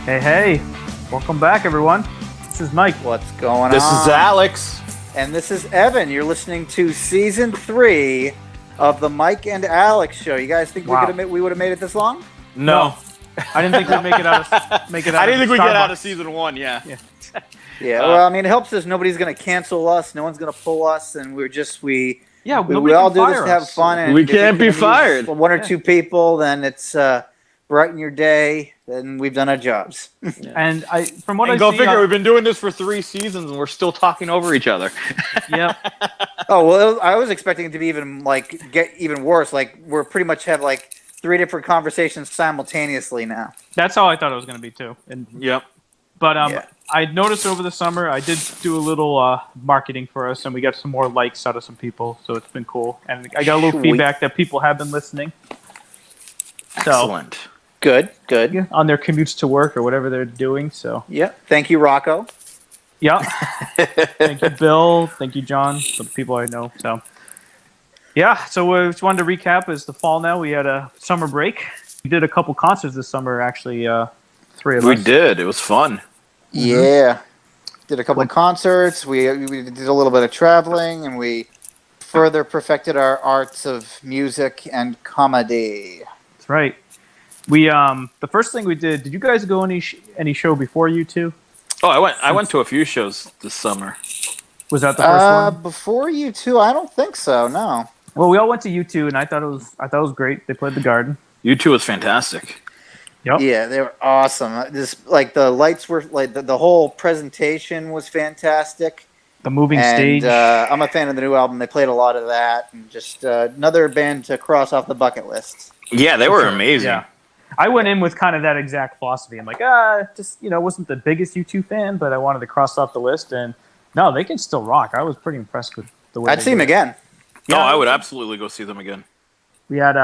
Hey, welcome back, everyone. This is Mike. What's going on? This is Alex. And this is Evan. You're listening to Season 3 of the Mike and Alex Show. You guys think Wow. we would have made it this long? No. I didn't think we'd make it out of I didn't think we'd get out of Starbucks. season 1, yeah. Yeah, well, I mean, it helps us. Nobody's going to cancel us. No one's going to pull us. And we Nobody all can do this fire to have us. fun. And We if can't be can use fired. One or two people, then it's brighten your day. Then we've done our jobs. And from what I And go see, figure, we've been doing this for 3 seasons and we're still talking over each other. yeah, Oh, well, I was expecting it to be get even worse. Like, we're pretty much have 3 different conversations simultaneously now. that's how I thought it was going to be too. Yep. But Yeah. I noticed over the summer I did do a little marketing for us, and we got some more likes out of some people, so it's been cool. And I got a little Sweet. feedback that people have been listening. So, Excellent. Good. yeah, on their commutes to work or whatever they're doing. So Yeah. Thank you, Rocco. yeah, thank you, Bill. Thank you, John. The people I know. So yeah, so we just wanted to recap. It's the fall now. We had a summer break. We did a couple concerts this summer. Actually, 3 of We us. did. It was fun. Yeah. Did a couple of concerts. We did a little bit of traveling, and we further perfected our arts of music and comedy. That's right. We the first thing we did. Did you guys go any show before you two? Oh, I went to a few shows this summer. Was that the first one? Before you two, I don't think so. No. Well, we all went to U2, and I thought it was great. They played the Garden. U2 was fantastic. Yep. Yeah, they were awesome. The lights were the whole presentation was fantastic. The moving And stage. I'm a fan of the new album. They played a lot of that, and just another band to cross off the bucket list. Yeah, they were amazing. Yeah. I went in with kind of that exact philosophy. I'm like, just, wasn't the biggest U2 fan, but I wanted to cross off the list. And no, they can still rock. I was pretty impressed with the way I'd they see them did it. again. No, Yeah. I would absolutely go see them again. We had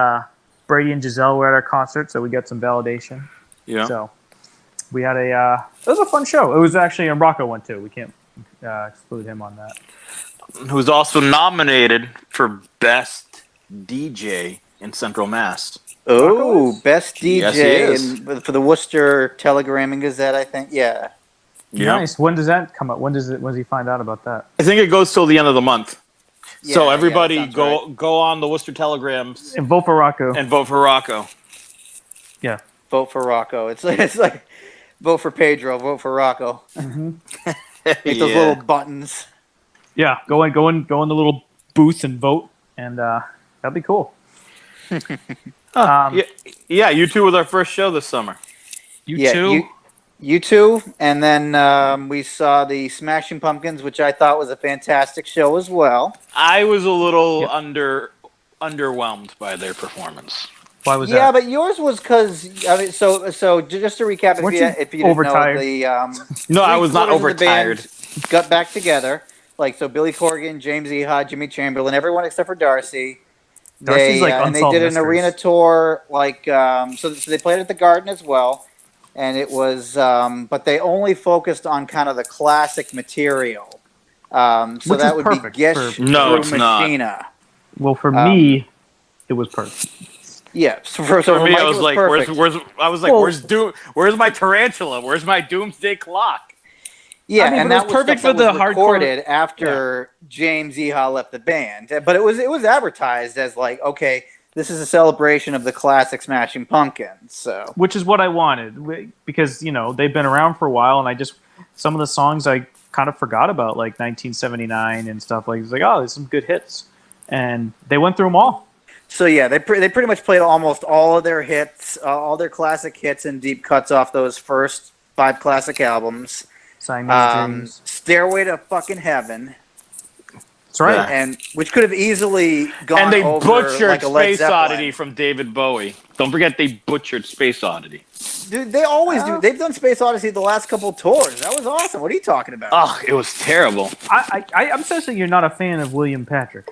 Brady and Giselle were at our concert, so we got some validation. Yeah. So we had it was a fun show. It was actually, and Rocco went too. We can't exclude him on that. Who's also nominated for Best DJ in Central Mass. Oh, is? best Yes, he DJ is. for the Worcester Telegram and Gazette, I think. Yeah. Yeah. Nice. When does that come up? When does he find out about that? I think it goes till the end of the month. So Yeah, everybody yeah, that sounds go on the Worcester Telegrams And vote for Rocco. and vote for Rocco. Yeah. Vote for Rocco. It's like vote for Pedro, vote for Rocco. Make those little buttons. Yeah. Go in the little booth and vote, and that'd be cool. Yeah, U2 was our first show this summer. You too. You two, and then we saw the Smashing Pumpkins, which I thought was a fantastic show as well. I was a little Yep. underwhelmed by their performance. Why was Yeah, that? but yours was because so just to recap, Weren't if you you didn't overtired? know, the No, I was not three-quarters of the band overtired. got back together. So Billy Corgan, James Iha, Jimmy Chamberlain, everyone except for Darcy. Darcy's like And they Unsolved did an Mysteries. arena tour, so they played at the Garden as well, and it was, but they only focused on kind of the classic material. So Which that is would perfect be Gish for- No, through it's not. Machina. Well, for me, it was perfect. Yeah, For me, Mike, I it was like, perfect. Well, where's my tarantula? Where's my doomsday clock? Yeah, I mean, and but it that was was perfect stuff for that the was hardcore- recorded after James Iha left the band. But it was advertised as like, okay, this is a celebration of the classic Smashing Pumpkins. So Which is what I wanted, because they've been around for a while, and some of the songs I kind of forgot about, like 1979 and stuff. Like, it's like, oh, there's some good hits, and they went through them all. yeah, they pretty much played almost all of their hits, all their classic hits and deep cuts off those first 5 classic albums. Sang These Dreams. Stairway to Fucking Heaven, That's right. Yeah. and which could have easily gone And they over butchered like a Led Space Zeppelin. Oddity from David Bowie. Don't forget they butchered Space Oddity. Dude, they always do. They've done Space Odyssey the last couple of tours. That was awesome. What are you talking about? Oh, it was terrible. I'm sensing you're not a fan of William Patrick.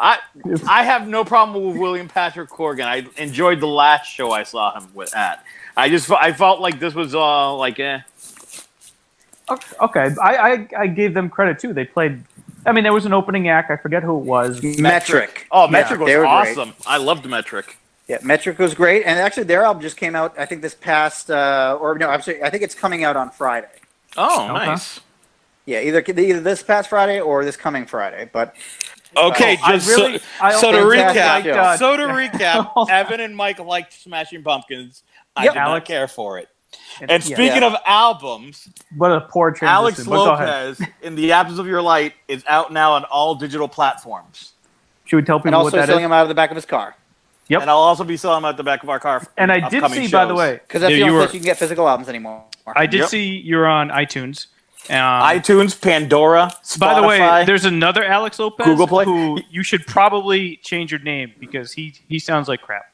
I have no problem with William Patrick Corgan. I enjoyed the last show I saw him at. I felt like this was Okay, I gave them credit too. They played. I mean, there was an opening act. I forget who it was. Metric. Oh, Metric they was were great. awesome. I loved Metric. Yeah, Metric was great, and actually their album just came out. I think this past, or no, I'm sorry, I think it's coming out on Friday. Oh, Okay. nice. Yeah, either this past Friday or this coming Friday. But Okay, I just really- I so to also recap, liked, so to recap, Evan and Mike liked Smashing Pumpkins. I Yep. did not Alex- care for it. And And yeah. speaking of albums, What a poor transition. Alex but go ahead. Lopez, In the Absence of Your Light, is out now on all digital platforms. Should we tell and people what also that selling is? them out of the back of his car Yep. And I'll also be selling them at the back of our car. And I did upcoming see, by the shows. way, because that's Yeah, the you only were- place you can get physical albums anymore. I did Yep. see you're on iTunes. iTunes, Pandora, Spotify. By the way, there's another Alex Lopez Google Play. who you should probably change your name because he sounds like crap.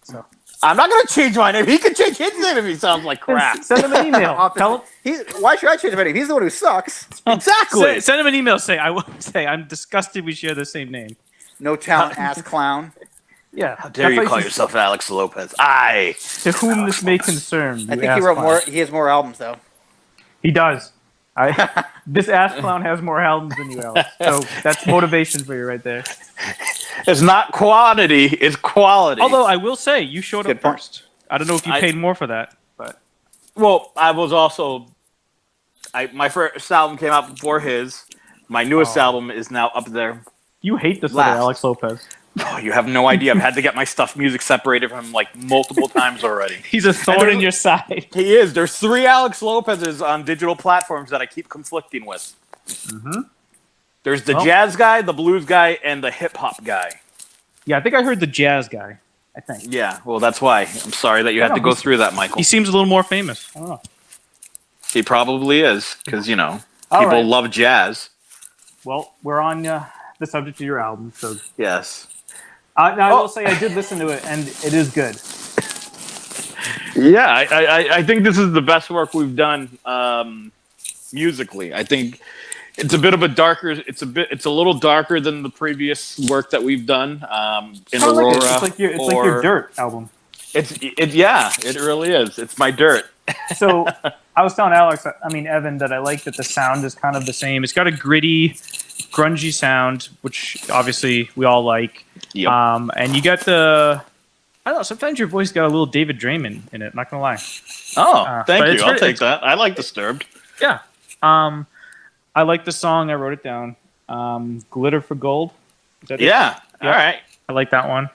So I'm not going to change my name. He can change his name if he sounds like crap. Send him an email. Tell him. Why should I change my name? He's the one who sucks. Exactly. Send him an email. Say I will say I'm disgusted we share the same name. No talent, ass clown. Yeah. How dare you call yourself Alex Lopez? I. To whom this may concern. I you think he ass wrote clown. more. He has more albums though. He does. This ass clown has more albums than you, Alex. So that's motivation for you right there. It's not quantity, it's quality. Although I will say you showed Good up point. first. I don't know if you I- paid more for that, but Well, I was also. My first album came out before his. My newest album is now up there. you hate this Last. other Alex Lopez. Oh, you have no idea. I've had to get my stuff music separated from him like multiple times already. He's a thorn in your side. He is. There's 3 Alex Lopez's on digital platforms that I keep conflicting with. Mhm. There's the Well- jazz guy, the blues guy, and the hip hop guy. Yeah, I think I heard the jazz guy. I think Yeah, well, that's why. I'm sorry that you had No, to go he's- through that, Michael. he seems a little more famous. I don't know. He probably is, because, you know, All people right. love jazz. Well, we're on the subject of your album, so Yes. now I Oh. will say I did listen to it, and it is good. Yeah, I think this is the best work we've done musically. I think it's a bit of a darker. It's a little darker than the previous work that we've done in I like Aurora. it. It's like your or- Dirt album. It really is. It's my dirt. So I was telling Evan, that I like that the sound is kind of the same. It's got a gritty, grungy sound, which obviously we all like. Yep. And you got I don't know. Sometimes your voice got a little David Draymond in it. Not gonna lie. Oh, thank but you. it's I'll very- take that. I like Disturbed. Yeah. I like the song. I wrote it down. Glitter for Gold. Is that it? Yeah. Yeah. All right. I like that one.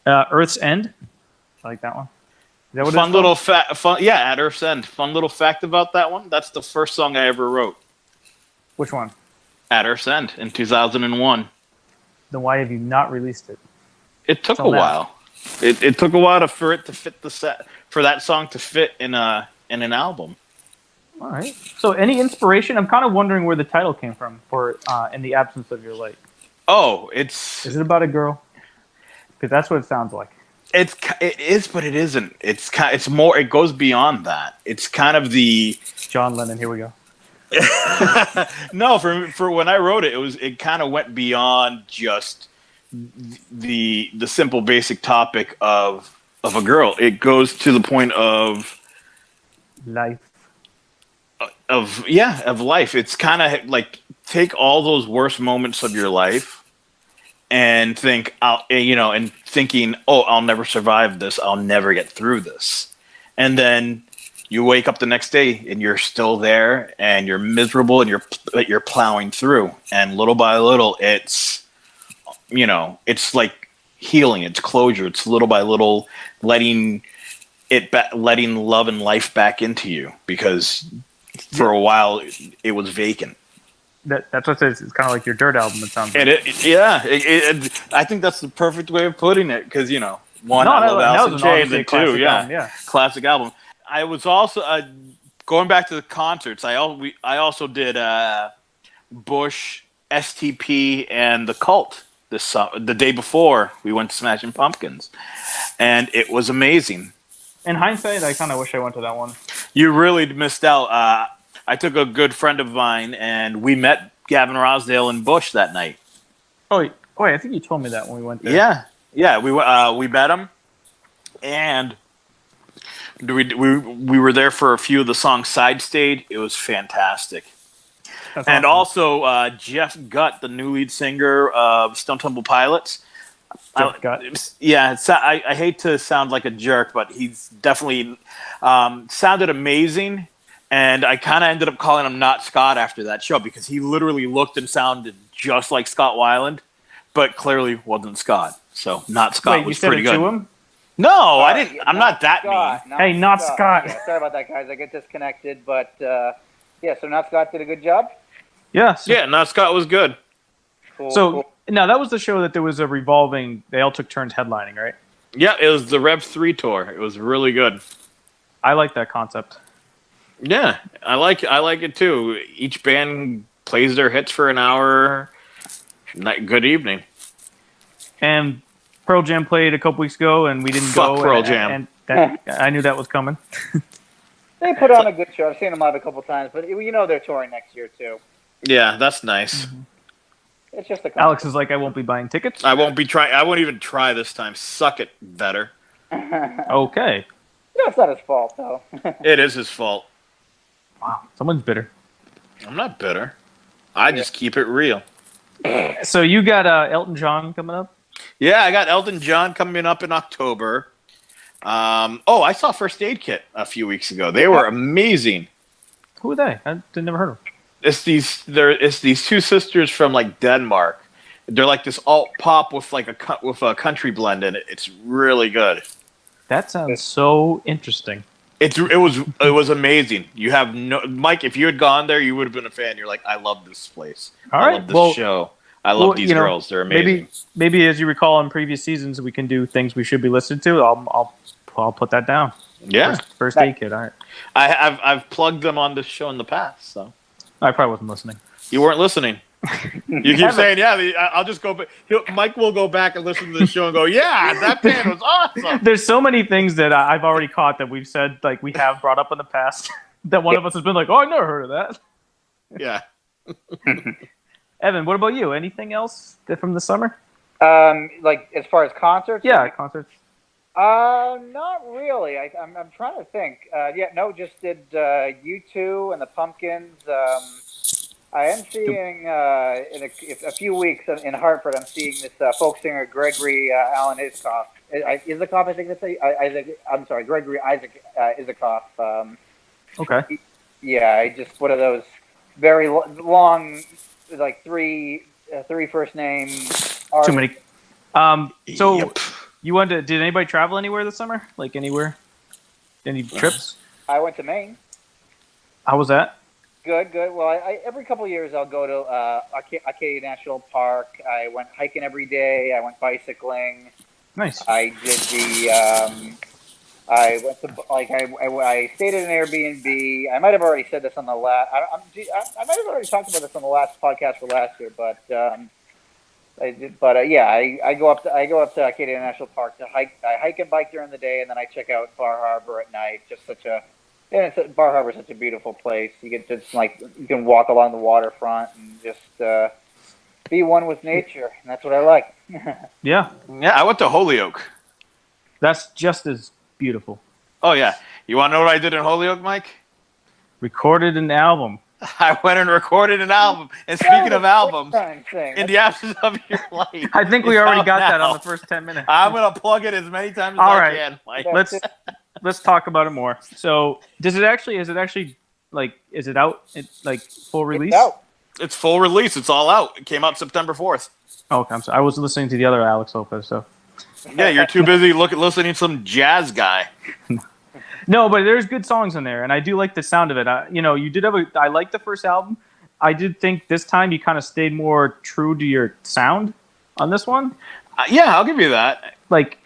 Earth's End. I like that one. Is that what Fun it's little fun. Yeah, at Earth's End. Fun little fact about that one. That's the first song I ever wrote. Which one? At Earth's End in 2001. Then why have you not released it? It took Till a now. while. It took a while for it to fit the set, for that song to fit in an album. All right. So, any inspiration? I'm kind of wondering where the title came from for "In the Absence of Your Light." Oh, it's Is it about a girl? Because that's what it sounds like. it is, but it isn't. It's more. It goes beyond that. It's kind of the John Lennon. Here we go. no for when I wrote it, it kind of went beyond just the simple basic topic of a girl. It goes to the point of Life. life. It's kind of like take all those worst moments of your life and think and thinking, oh, I'll never survive this, I'll never get through this, and then you wake up the next day and you're still there and you're miserable and you're plowing through, and little by little it's like healing, it's closure, it's little by little letting love and life back into you, because for a while it was vacant. That's what it is. It's kind of like your Dirt album. It sounds. And I think that's the perfect way of putting it, because one, No, I love that Alice was in Chains, obviously a and two, classic yeah, album, yeah. classic album. I was also going back to the concerts. I also did Bush, STP, and the Cult the day before we went to Smashing Pumpkins, and it was amazing. In hindsight, I kind of wish I went to that one. You really missed out. I took a good friend of mine, and we met Gavin Rossdale and Bush that night. Oh, wait, I think you told me that when we went there. Yeah. We met him, and we were there for a few of the songs side stayed. It was fantastic. That's And awesome. also Jeff Gutt, the new lead singer of Stone Temple Pilots, Jeff got. I hate to sound like a jerk, but he's definitely sounded amazing. And I kind of ended up calling him Not Scott after that show because he literally looked and sounded just like Scott Weiland, but clearly wasn't Scott. So Not Scott Wait, you was said pretty it good. to him? No, I didn't. I'm not that Scott, mean. Hey, not Scott. Yeah, sorry about that, guys. I get disconnected, but yeah. So Not Scott did a good job. Yeah. So, Yeah, Not Scott was good. Cool, So cool. now that was the show that there was a revolving. They all took turns headlining, right? Yeah, it was the Rev 3 tour. It was really good. I like that concept. Yeah, I like it too. Each band plays their hits for an hour. Good evening. And Pearl Jam played a couple weeks ago, and we didn't Fuck go. Pearl and, Jam. And that, I knew that was coming. They put on a good show. I've seen them live a couple times, but you know they're touring next year too. Yeah, that's nice. It's just a Alex is like, I won't be buying tickets. I won't even try this time. Suck it, Vetter. Okay. No, it's not his fault though. It is his fault. Wow. Someone's bitter. I'm not bitter. I just keep it real. So you got Elton John coming up? Yeah, I got Elton John coming up in October. I saw First Aid Kit a few weeks ago. They were amazing. Who are they? I never heard of them. It's these two sisters from like Denmark. They're like this alt pop with like a country blend in it. It's really good. That sounds so interesting. It was amazing. You have no Mike. If you had gone there, you would have been a fan. You're like, I love this place. All I right, love this well- show. I love these girls. They're amazing. Maybe as you recall in previous seasons, we can do things we should be listening to. I'll put that down. Yeah, First Aid Kit. All right. I've plugged them on this show in the past. So I probably wasn't listening. you weren't listening. You keep saying, I'll just go back. Mike will go back and listen to the show and go, yeah, that band was awesome. There's so many things that I've already caught that we've said, like we have brought up in the past, that one of us has been like, oh, I never heard of that. Yeah. Evan, what about you? Anything else from the summer? Like as far as concerts? Yeah, concerts. Not really. I'm trying to think. Just did U2 and the Pumpkins. I am seeing in a few weeks in Hartford. I'm seeing this folk singer Gregory Alan Isikoff. Isikoff, I think that's Isaac. I'm sorry, Gregory Isaac Isikoff. Okay. Yeah, just one of those very long, like three first name. Too many. So Yep. you wanted to? Did anybody travel anywhere this summer? Like anywhere? Any trips? I went to Maine. How was that? Good. Well, I every couple of years I'll go to Acadia National Park. I went hiking every day. I went bicycling. Nice. I did the. I went to I stayed at an Airbnb. I might have already said this on the last. I might have already talked about this on the last podcast for last year, but I did. But I go up to Acadia National Park to hike. I hike and bike during the day, and then I check out Bar Harbor at night. Just Bar Harbor is such a beautiful place. You get just you can walk along the waterfront and just be one with nature, and that's what I like. Yeah, Yeah, I went to Holyoke. that's just as beautiful. Oh yeah. You want to know what I did in Holyoke, Mike? Recorded an album. I went and recorded an album. And speaking of albums, Thing. in the absence of your life, I think we it's already out got that now. on the first 10 minutes. I'm gonna plug it as many times as All I right. can, Mike. Let's talk about it more. So, is it actually like is it out? Like full release? It's out. It's full release. It's all out. It came out September 4th. Oh, okay, I'm sorry. I was listening to the other Alex Lopez. So Yeah, you're too busy listening to some jazz guy. no, but there's good songs in there, and I do like the sound of it. You did have I liked the first album. I did think this time you kind of stayed more true to your sound on this one. Yeah, I'll give you that. Like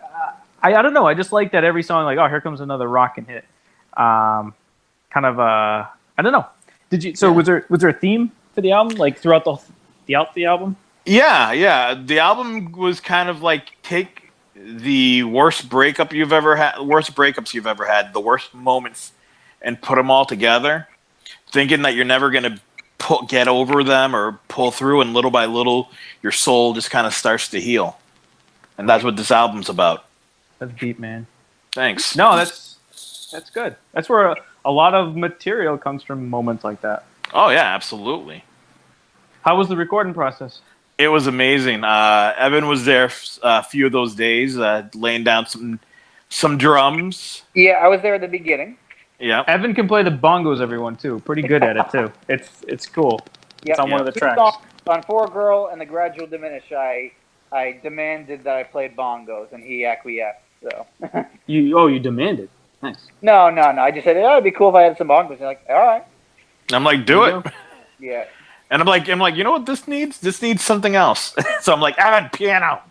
I don't know. I just like that every song. Like, oh, here comes another rockin' hit. I don't know. Did you? So was there a theme for the album? Like throughout the album? Yeah. The album was kind of like take the worst breakups you've ever had, the worst moments, and put them all together, thinking that you're never gonna get over them or pull through, and little by little, your soul just kind of starts to heal, and that's what this album's about. That's deep, man. Thanks. No, that's good. That's where a lot of material comes from moments like that. Oh yeah, absolutely. How was the recording process? It was amazing. Evan was there a few of those days, laying down some drums. Yeah, I was there at the beginning. Yeah. Evan can play the bongos, everyone, too. Pretty good at it, too. It's cool. Yeah, It's on one of the Two tracks. songs on For a Girl and The Gradual Diminish. I demanded that I played bongos, and he acquiesced. So. You demanded. Nice. No. I just said, it'd be cool if I had some bongos. And like, all right. And I'm like, do it. Yeah. And I'm like, you know what this needs? This needs something else. So I'm like, Evan, piano.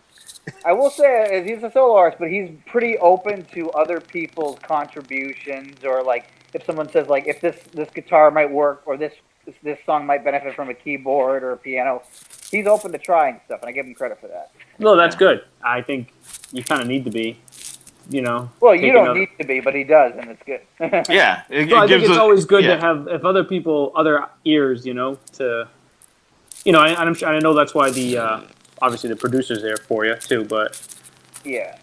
I will say, he's a solo artist, but he's pretty open to other people's contributions, or like if someone says like if this guitar might work, or this song might benefit from a keyboard or a piano, he's open to trying stuff, and I give him credit for that. No, that's good. I think you kind of need to be, Well, you don't need to be, but he does, and it's good. Yeah. It Well, I think gives it's a- always good yeah. to have if other ears, to, I know that's why the obviously the producer's there for you too, but Yeah.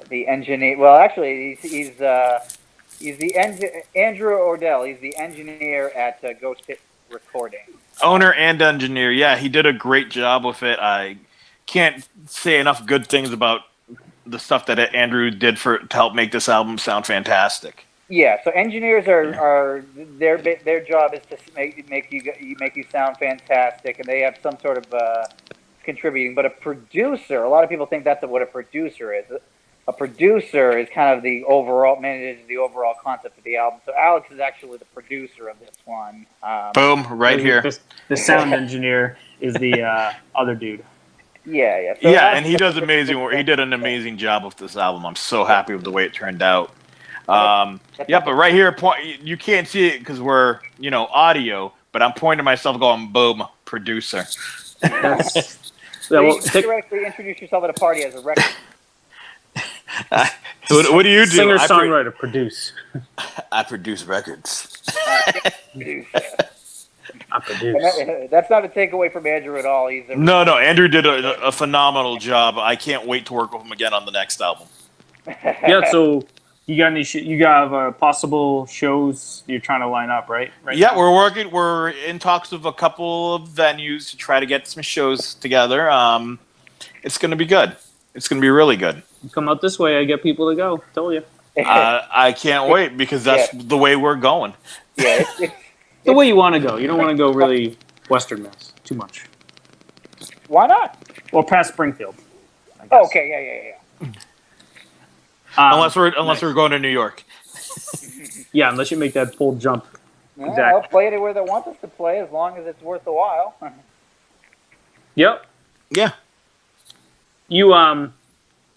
The engineer. Well, actually, he's the Andrew Ordell. He's the engineer at Ghost Pit Recording. Owner and engineer. Yeah, he did a great job with it. I can't say enough good things about the stuff that Andrew did to help make this album sound fantastic. Yeah. So engineers are their job is to make you sound fantastic, and they have some sort of contributing. But a producer, a lot of people think that's what a producer is. A producer is kind of manages the overall concept of the album. So Alex is actually the producer of this one. Boom, right here. The sound engineer is the other dude. Yeah. So Yeah, and he does amazing work. He did an amazing job with this album. I'm so happy with the way it turned out. Yeah, but right here, you can't see it because we're audio, but I'm pointing to myself, going, "Boom, producer." So you theoretically introduce yourself at a party as a record. What do you do? Singer, songwriter, produce. I produce records. I produce. That's not a takeaway from Andrew at all. He's No, Andrew did a phenomenal job. I can't wait to work with him again on the next album. Yeah. So you got any? You got possible shows you're trying to line up, right? Yeah, we're in talks with a couple of venues to try to get some shows together. It's going to be good. It's going to be really good. You come out this way, I get people to go. Told you. I can't wait because that's the way we're going. Yeah, it's The way you want to go. You don't want to go really Western Mass too much. why not? Or past Springfield. I guess. Okay, yeah. Unless we're going to New York. Yeah, unless you make that full jump. Yeah, Exactly. I'll play it anywhere they want us to play, as long as it's worth the while. Yep. Yeah. You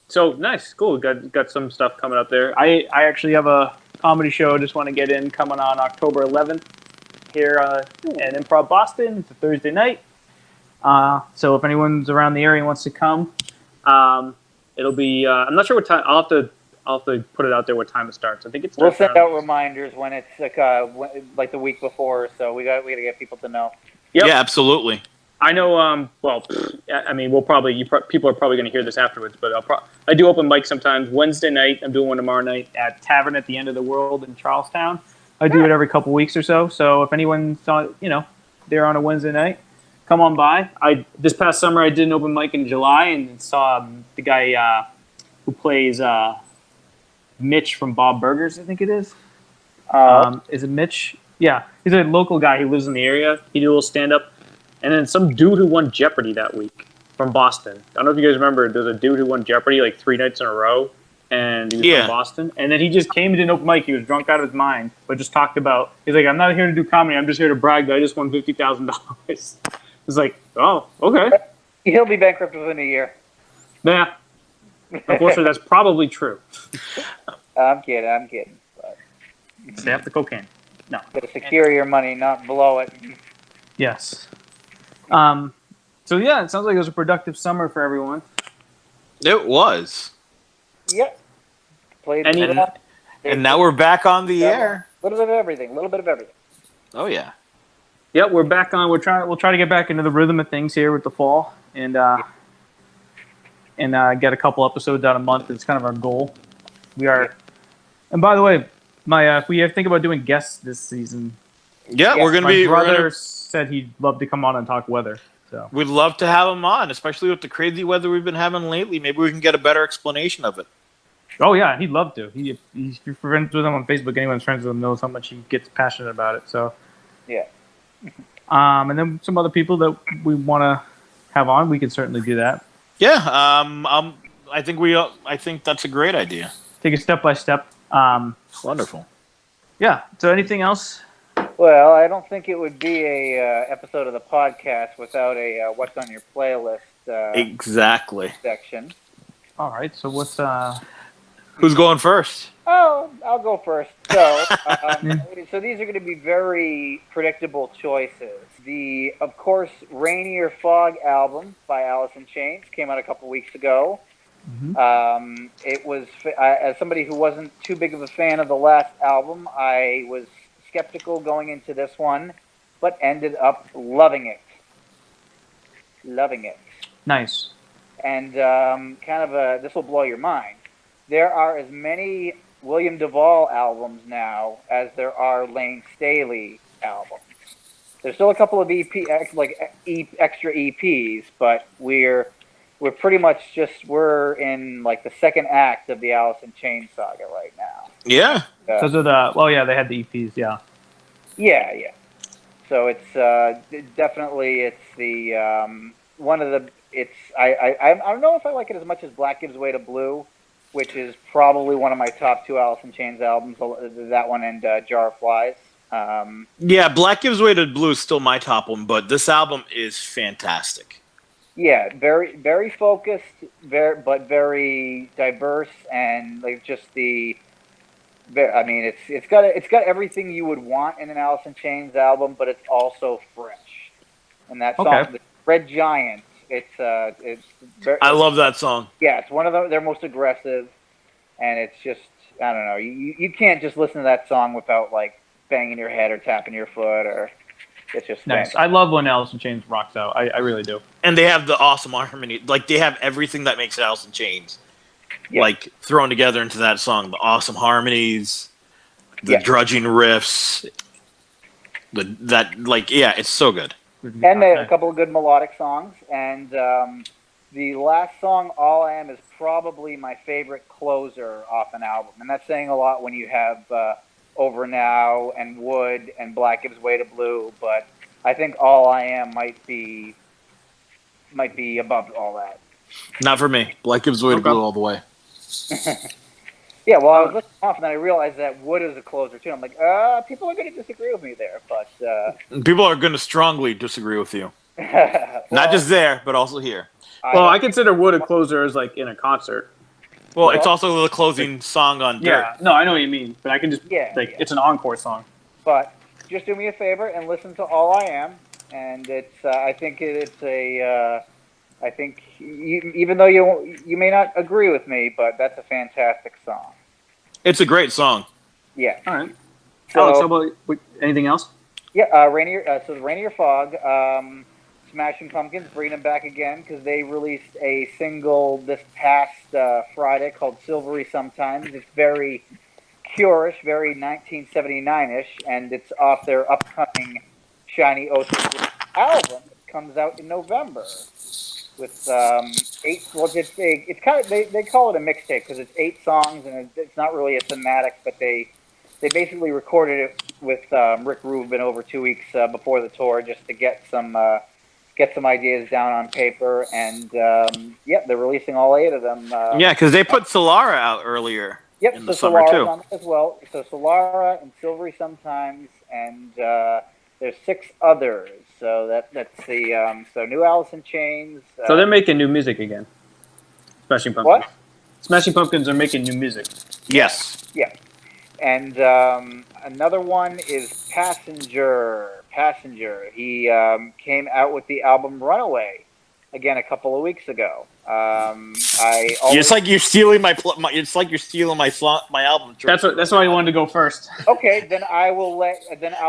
So nice, cool. Got some stuff coming up there. I actually have a comedy show I just want to get in coming on October 11th here at Improv Boston. It's a Thursday night. So if anyone's around the area and wants to come, It'll be. I'm not sure what time. I'll have to put it out there what time it starts. I think it's. We'll send out reminders when it's like the week before, so we got to get people to know. Yep. Yeah, absolutely. I know. Well, I mean, we'll probably. People are probably going to hear this afterwards, but I do open mic sometimes. Wednesday night, I'm doing one tomorrow night at Tavern at the End of the World in Charlestown. I do it every couple weeks or so. So if anyone's there on a Wednesday night, come on by. This past summer I did an open mic in July and saw the guy who plays Mitch from Bob Burgers. I think it is. Is it Mitch? Yeah, he's a local guy. He lives in the area. He did a little stand up. And then some dude who won Jeopardy that week from Boston. I don't know if you guys remember. There's a dude who won Jeopardy like 3 nights in a row, and he was from Boston. And then he just came to an open mic. He was drunk out of his mind, but just talked about. He's like, "I'm not here to do comedy. I'm just here to brag that I just won $50,000." It's like, oh, okay, He'll be bankrupt within a year. yeah. Unfortunately, that's probably true. I'm kidding. But Stay off the cocaine. No. gotta secure your money, not blow it. Yes. So yeah, it sounds like it was a productive summer for everyone. It was. Yep. Played And now we're back on the air. A little bit of everything. Oh yeah. Yeah, we're back on. We'll try to get back into the rhythm of things here with the fall, and get a couple episodes out a month. It's kind of our goal. We are. And by the way, if we think about doing guests this season, Yeah, Yeah, we're gonna my be. brother said he'd love to come on and talk weather. So We'd love to have him on, especially with the crazy weather we've been having lately. Maybe we can get a better explanation of it. oh yeah, he'd love to. He's if you're friends with him on Facebook. Anyone's friends with him knows how much he gets passionate about it. So Yeah. and then some other people that we want to have on, we can certainly do that. Yeah, I think that's a great idea. Take it step by step. Wonderful. Yeah. So anything else? Well, I don't think it would be a episode of the podcast without a what's on your playlist Exactly. section. All right. So what's Who's going first? Oh, I'll go first. So, so these are going to be very predictable choices. The, of course, Rainier Fog album by Alice in Chains came out a couple weeks ago. It was, as somebody who wasn't too big of a fan of the last album, I was skeptical going into this one, but ended up loving it. Loving it. nice? And this will blow your mind. There are as many William Duvall albums now as there are Lane Staley albums. There's still a couple of extra EPs, but we're pretty much we're in like the second act of the Alice in Chains saga right now. Yeah. Because of the yeah, they had the EPs. Yeah. Yeah. So it's definitely it's the one of the it's I don't know if I like it as much as Black Gives Way to Blue, which is probably one of my top two Alice in Chains albums. That one and Jar of Flies. Yeah, Black Gives Way to Blue is still my top one, but this album is fantastic. Yeah, very very focused, but very diverse, and like just the. I mean, it's got everything you would want in an Alice in Chains album, but it's also fresh. And that song, Red Giant, it's I love that song. Yeah, it's one of their most aggressive, and it's just I don't know. You can't just listen to that song without like banging your head or tapping your foot or it's just Nice. I love when Alice in Chains rocks out. I really do. And they have the awesome harmony. Like, they have everything that makes Alice in Chains. Yeah. Like, thrown together into that song. The awesome harmonies, the drudging riffs, it's so good. And they have a couple of good melodic songs. And the last song, All I Am, is probably my favorite closer off an album. And that's saying a lot when you have Over Now and Wood and Black Gives Way to Blue. But I think All I Am might be above all that. Not for me. Black Gives Way to Blue all the way. Yeah, well, I was listening off, and then I realized that Wood is a closer, too. I'm like, people are going to disagree with me there, but... People are going to strongly disagree with you. well, Not just there, but also here. Well, I consider Wood a closer as like in a concert. Well, it's also the closing song on Dirt. Yeah, no, I know what you mean, but I can just it's an encore song. But just do me a favor and listen to All I Am, and it's. I think it's a. I think even though you may not agree with me, but that's a fantastic song. It's a great song. Yeah. All right. So, Alex, how about anything else? Yeah, Rainier. So the Rainier Fog, Smashing Pumpkins, bringing them back again because they released a single this past Friday called "Silvery Sometimes." It's very Cure-ish, very 1979-ish, and it's off their upcoming Shiny Ocean album. It comes out in November with 8. Well, it's kind of they call it a mixtape because it's 8 songs and it's not really a thematic, but they basically recorded it with Rick Rubin over 2 weeks before the tour just to get some ideas down on paper, and they're releasing all 8 of them. Yeah, because they put Solara out earlier. Yep, in so the summer Solara's too. on it as well. So Solara and Silvery Sometimes, and there's 6 others. So that's the so new Alice in Chains. So they're making new music again. Smashing Pumpkins. What? Smashing Pumpkins are making new music. Yes. Yeah, and another one is Passenger. He came out with the album Runaway again a couple of weeks ago. It's like you're stealing my album. That's why I wanted to go first. Okay, then I'll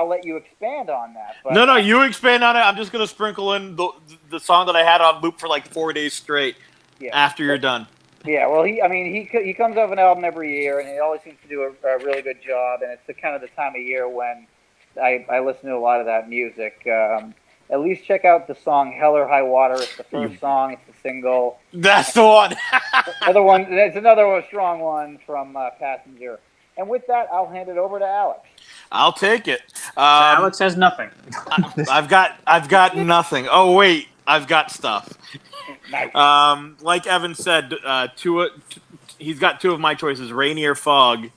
let you expand on that. But No, you expand on it. I'm just gonna sprinkle in the song that I had on loop for like 4 days straight. Yeah. After you're done. Yeah, well, he comes out with an album every year, and he always seems to do a really good job. And it's the kind of the time of year when I listen to a lot of that music. at least check out the song "Hell or High Water." It's the first song. It's the single. That's the one. Other one. It's another one, strong one from Passenger. And with that, I'll hand it over to Alex. I'll take it. Alex has nothing. I've got nothing. Oh wait, I've got stuff. Nice. Like Evan said, he's got two of my choices: Rainier Fog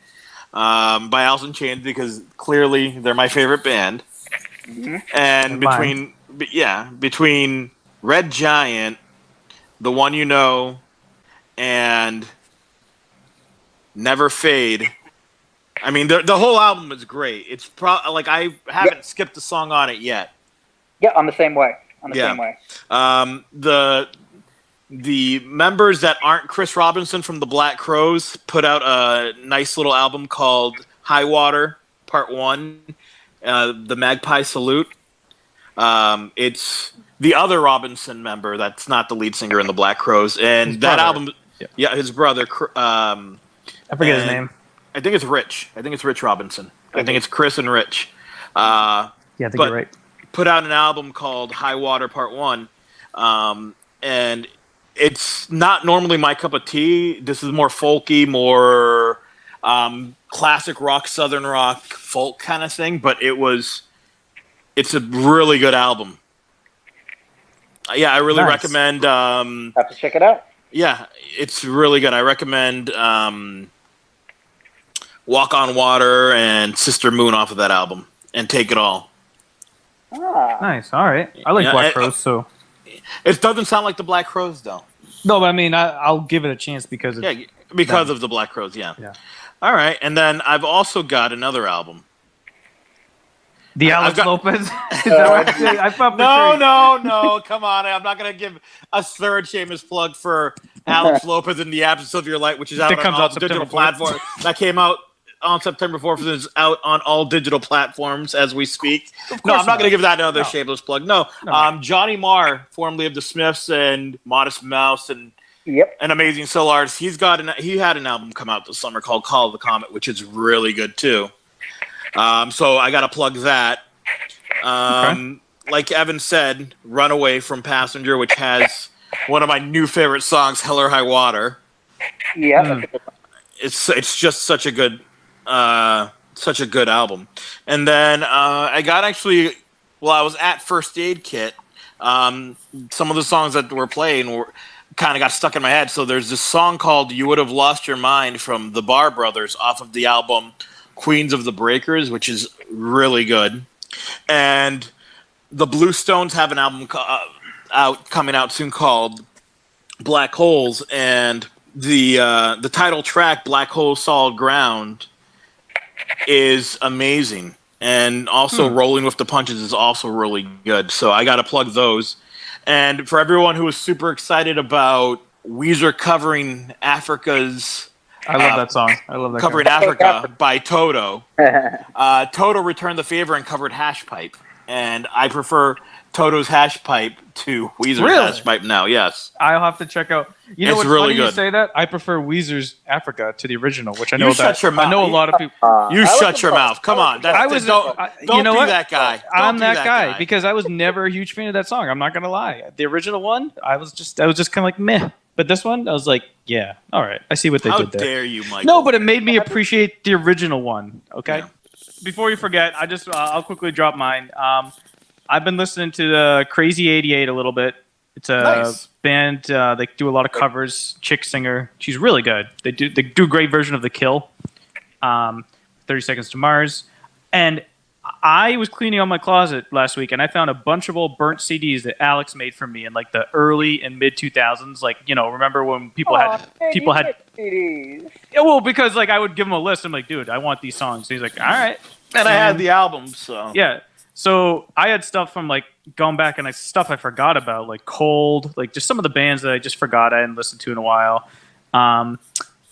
by Alice in Chains, because clearly they're my favorite band. Mm-hmm. And Mine. between Red Giant, The One You Know, and Never Fade. I mean, the whole album is great. It's like I haven't skipped a song on it yet. Yeah, I'm the same way. Yeah. Same way. The members that aren't Chris Robinson from the Black Crowes put out a nice little album called High Water Part 1, the Magpie Salute. It's the other Robinson member that's not the lead singer in the Black Crowes, and His that brother. album, Yeah. his brother. I forget his and- name. I think it's Rich. I think it's Rich Robinson. I think it's Chris and Rich. Yeah, I think but- you're right. Put out an album called High Water Part 1. And it's not normally my cup of tea. This is more folky, more classic rock, southern rock, folk kind of thing. But it's a really good album. Yeah, I really Nice. recommend. Have to check it out. Yeah, it's really good. I recommend Walk on Water and Sister Moon off of that album, and Take It All. Ah, Nice. All right. I like Yeah, Black Crowes, so It doesn't sound like the Black Crowes, though. no, but I mean, I'll give it a chance because it's, Yeah, because of the Black Crowes, yeah. Yeah. All right, and then I've also got another album. the I've Alex got- Lopez. Is that what I'm saying? I thought for sure- No, come on. I'm not going to give a third shameless plug for Alex Lopez in the Absence of Your Light, which is out That on comes all out digital September 4th. platforms. That came out on September 4th and is out on all digital platforms as we speak. No, I'm not not. going to give that another No. shameless plug. No, No. Johnny Marr, formerly of the Smiths and Modest Mouse and yep. an amazing soul artist. He had an album come out this summer called Call of the Comet, which is really good too. So I got to plug that. Like Evan said, Runaway from Passenger, which has one of my new favorite songs, Hell or High Water. Yeah. Hmm. It's just such a good album. And then I got I was at First Aid Kit. Some of the songs that were playing kind of got stuck in my head. So there's this song called "You Would Have Lost Your Mind" from the Bar Brothers off of the album Queens of the Breakers, which is really good. And the Blue Stones have an album coming out soon called Black Holes, and the title track "Black Hole Solid Ground" is amazing, and also "Rolling with the Punches" is also really good. So I got to plug those. And for everyone who was super excited about Weezer covering Africa's I love that song. I love that. covering guy. Africa by Toto, Toto returned the favor and covered Hash Pipe, and I prefer Toto's Hash Pipe to Weezer's Really? Hash Pipe now. Yes. I'll have to check out. You know It's what's really funny you good. say that? I prefer Weezer's Africa to the original, which I You know shut your I know a mouth. lot of people. You I like shut them your both. mouth. Come on. That's, I was don't you know be what? that guy. I'm Don't be that guy guy. because I was never a huge fan of that song. I'm not gonna lie. The original one, I was just kind of like meh. But this one, I was like, yeah, all right. I see what they How did there. dare you, Michael? No, but it made me appreciate the original one. Okay. Yeah. Before you forget, I'll quickly drop mine. I've been listening to the Crazy 88 a little bit. It's a Nice. band. They do a lot of covers. Chick singer. She's really good. They do a great version of The Kill. 30 Seconds to Mars. And I was cleaning out my closet last week, and I found a bunch of old burnt CDs that Alex made for me in like the early and mid 2000s. Like, you know, remember when people had CDs. yeah, well, because like I would give him a list. I'm like, dude, I want these songs. So he's like, all right. And I had the album, so. Yeah. So I had stuff from like going back and stuff I forgot about, like Cold, like just some of the bands that I just forgot I hadn't listened to in a while.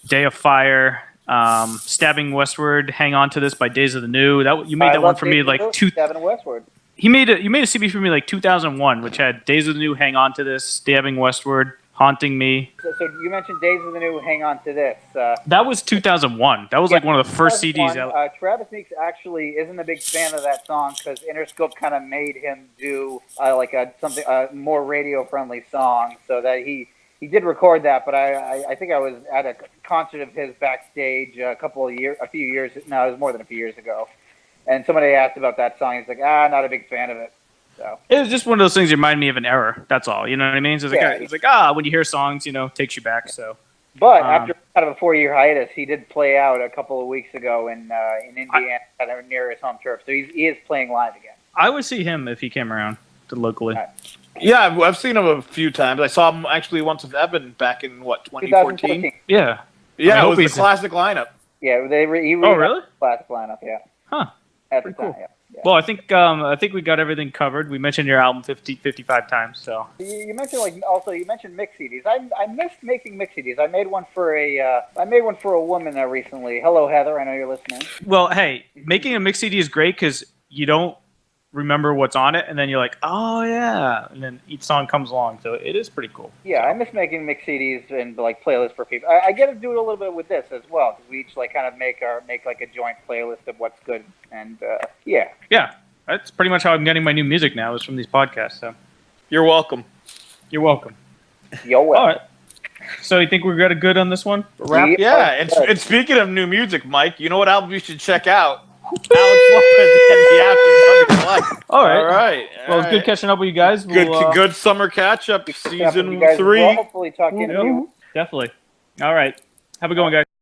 Day of Fire, Stabbing Westward, Hang On to This by Days of the New. That you made that one for me like Devin Westward. you made a CD for me like 2001, which had Days of the New, Hang On to This, Stabbing Westward, Haunting Me. So you mentioned Days of the New. Hang on to this. That was 2001. That was like one of the first CDs out. Travis Meeks actually isn't a big fan of that song because Interscope kind of made him do like a more radio friendly song, so that he did record that. But I think I was at a concert of his backstage it was more than a few years ago, and somebody asked about that song. He's like, not a big fan of it. So It was just one of those things that remind me of an error. That's all. You know what I mean? So it's like, when you hear songs, takes you back. So. But after kind of a 4-year hiatus, he did play out a couple of weeks ago in Indiana, kind of near his home turf. So he is playing live again. I would see him if he came around to locally. Right. Yeah, I've seen him a few times. I saw him actually once with Evan back in 2014. Yeah. Yeah, I it was hope the classic lineup. Yeah, he really? classic lineup. Yeah. Huh. At the Pretty cool. time, yeah. Well, I think we got everything covered. We mentioned your album 55 times. So You mentioned mix CDs. I missed making mix CDs. I made one for a woman recently. Hello, Heather. I know you're listening. well, hey, making a mix CD is great because you don't remember what's on it, and then you're like, oh yeah, and then each song comes along. So it is pretty cool. Yeah, I miss making mix CDs and like playlists for people. I get to do it a little bit with this as well because we each like kind of make like a joint playlist of what's good and yeah. Yeah, that's pretty much how I'm getting my new music now is from these podcasts. So You're welcome. you're welcome. Yo, well. All right. So you think we're good on this one? Wrap? Yeah, and speaking of new music, Mike, you know what album you should check out? Alex Lopez and the After Life. All right. All right. Well, it's good catching up with you guys. Good summer catch up, You season guys 3. will hopefully talk in a few. Definitely. All right. Have a good one, guys.